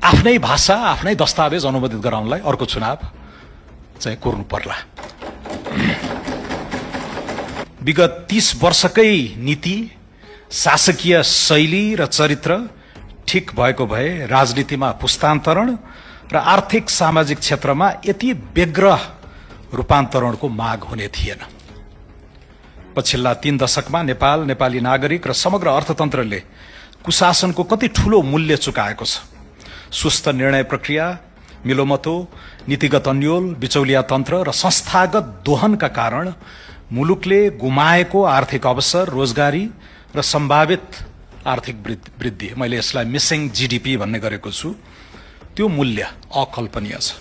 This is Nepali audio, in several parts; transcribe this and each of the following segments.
आफ्नै भाषा आफ्नै दस्तावेज अनुमोदित गराउनलाई अर्को चुनाव चाहिँ कोर्नु पर्ला। विगत 30 वर्षकै नीति, शासकीय शैली र चरित्र ठिक भएको भए राजनीतिमा पुस्तान्तरण र आर्थिक सामाजिक क्षेत्रमा यति व्यग्र रूपान्तरणको माग हुने थिएन। पछिल्ला 3 दशकमा नेपाल, नेपाली नागरिक र समग्र अर्थतन्त्रले कुशासनको कति ठूलो मूल्य चुकाएको छ। सुस्त निर्णय प्रक्रिया, मिलोमतो, नीतिगत अन्यल, बिचौलिया तन्त्र र संस्थागत दोहनका कारण मुलुकले गुमाएको आर्थिक अवसर, रोजगारी र सम्भावित आर्थिक वृद्धि, मैले यसलाई मिसिङ जीडीपी भन्ने गरेको छु, त्यो मूल्य अकल्पनीय छ।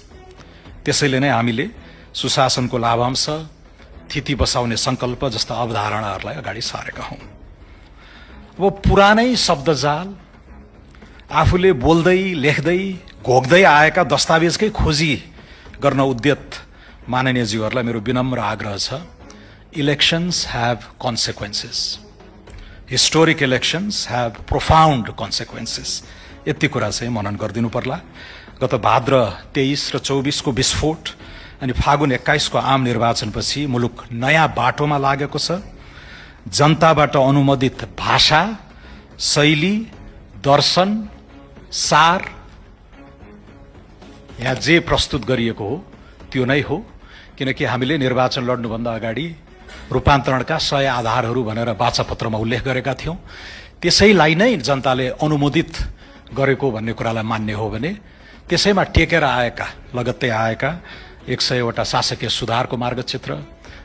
त्यसैले नै हामीले सुशासनको लाभांश, थिति बसाउने संकल्प जस्ता अवधारणाहरूलाई अगाडि सारेका हौं। अब पुरानै शब्दजाल, आफूले बोल्दै, लेख्दै, घोक्दै आएका दस्तावेजकै खोजी गर्न उद्यत माननीयज्यूहरूलाई मेरो विनम्र आग्रह छ, elections have consequences. Historic elections have profound consequences. यति कुरा चाहिँ मनन गरिदिनु पर्ला। गत भाद्र 23 र 24 को विस्फोट अनि फागुन 21 को आम निर्वाचनपछि मुलुक नयाँ बाटोमा लागेको छ। जनताबाट अनुमोदित भाषा, शैली, दर्शन, सार यहाँ जे प्रस्तुत गरिएको हो त्यो नै हो। किनकि हामीले निर्वाचन लड्नुभन्दा अगाडि रूपान्तरणका 100 आधारहरू भनेर वाचापत्रमा उल्लेख गरेका थियौं। त्यसैलाई नै जनताले अनुमोदित गरेको भन्ने कुरालाई मान्ने हो भने त्यसैमा टेकेर आएका, लगत्तै आएका 100 वटा शासकीय सुधारको मार्गचित्र,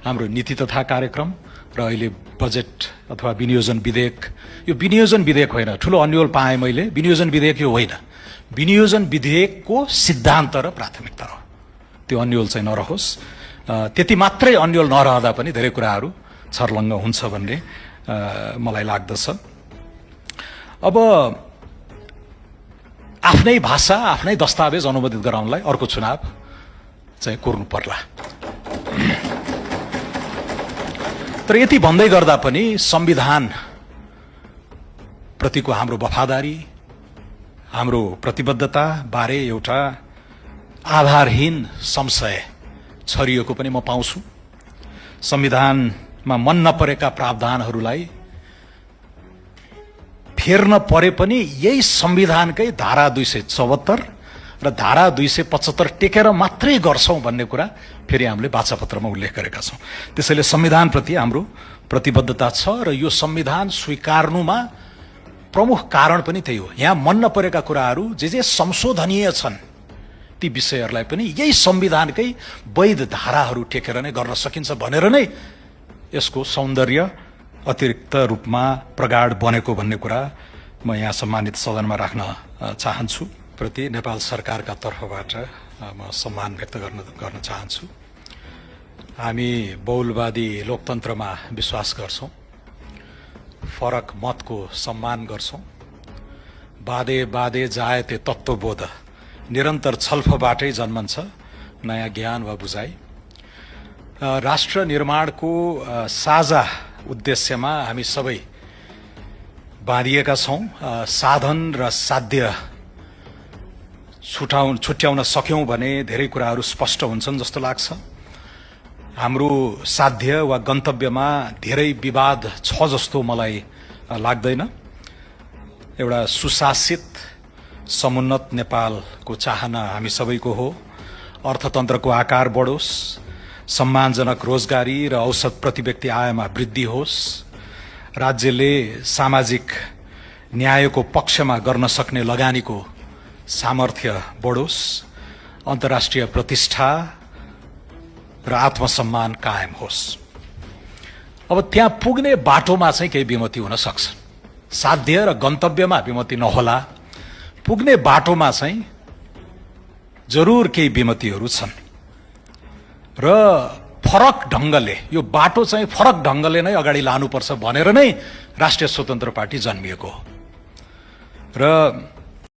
हाम्रो नीति तथा कार्यक्रम र अहिले बजेट अथवा विनियोजन विधेयक, यो विनियोजन विधेयक होइन, ठूलो अन्यल पाएँ मैले, विनियोजन विधेयक यो होइन, विनियोजन विधेयकको सिद्धान्त र प्राथमिकता हो। त्यो अन्यल चाहिँ नरहोस्। त्यति मात्रै अन्यल नरहँदा पनि धेरै कुराहरू छर्लङ्ग हुन्छ भन्ने मलाई लाग्दछ। अब आफ्नै भाषा आफ्नै दस्तावेज अनुमोदित गराउनलाई अर्को चुनाव चाहिँ कोर्नु पर्ला। तर यति भन्दै गर्दा पनि संविधान प्रतिको हाम्रो वफादारी, हाम्रो प्रतिबद्धता बारे एउटा आधारहीन संशय छरिएको पनि म पाउँछु। संविधानमा मन नपरेका प्रावधानहरूलाई फेर्न परे पनि यही संविधानकै धारा 274 र धारा 275 टेकेर मात्रै गर्छौं भन्ने कुरा फेरि हामीले वाचापत्रमा उल्लेख गरेका छौं। त्यसैले संविधानप्रति हाम्रो प्रतिबद्धता छ र यो संविधान स्वीकार्नुमा प्रमुख कारण पनि त्यही हो। यहाँ मन नपरेका कुराहरू जे संशोधनीय छन् ती विषयहरूलाई पनि यही संविधानकै वैध धाराहरू टेकेर नै गर्न सकिन्छ भनेर नै यसको सौन्दर्य अतिरिक्त रूपमा प्रगाढ बनेको भन्ने कुरा म यहाँ सम्मानित सदनमा राख्न चाहन्छु। प्रति नेपाल सरकारका तर्फबाट म सम्मान व्यक्त गर्न चाहन्छु। हामी बहुलवादी लोकतन्त्रमा विश्वास गर्छौं, फरक मतको सम्मान गर्छौं। बादे बादे जायते तत्त्वबोध, निरन्तर छलफलबाटै जन्मन्छ नयाँ ज्ञान वा बुझाइ। राष्ट्र निर्माणको साझा उद्देश्यमा हामी सबै बाँधिएका छौं। साधन र साध्य छुट्याउन सक्यौं भने धेरै कुराहरू स्पष्ट हुन्छन् जस्तो लाग्छ। हाम्रो साध्य वा गन्तव्यमा धेरै विवाद छ जस्तो मलाई लाग्दैन। एउटा सुशासित समुन्नत नेपालको चाहना हामी सबैको हो। अर्थतन्त्रको आकार बढोस्, सम्मानजनक रोजगारी र औसत प्रति व्यक्ति आयमा वृद्धि होस्, राज्यले सामाजिक न्यायको पक्षमा गर्न सक्ने लगानीको सामर्थ्य बढोस्, अन्तर्राष्ट्रिय प्रतिष्ठा र आत्मसम्मान कायम होस्। अब त्यहाँ पुग्ने बाटोमा चाहिँ केही विमति हुन सक्छ। साध्य र गन्तव्यमा विमति नहोला, पुग्ने बाटोमा चाहिँ जरुर केही विमतिहरू छन् र फरक ढंगले यो बाटो चाहिँ फरक ढंगले नै अगाडि लानुपर्छ भनेर नै राष्ट्रिय स्वतन्त्र पार्टी जन्मिएको हो। र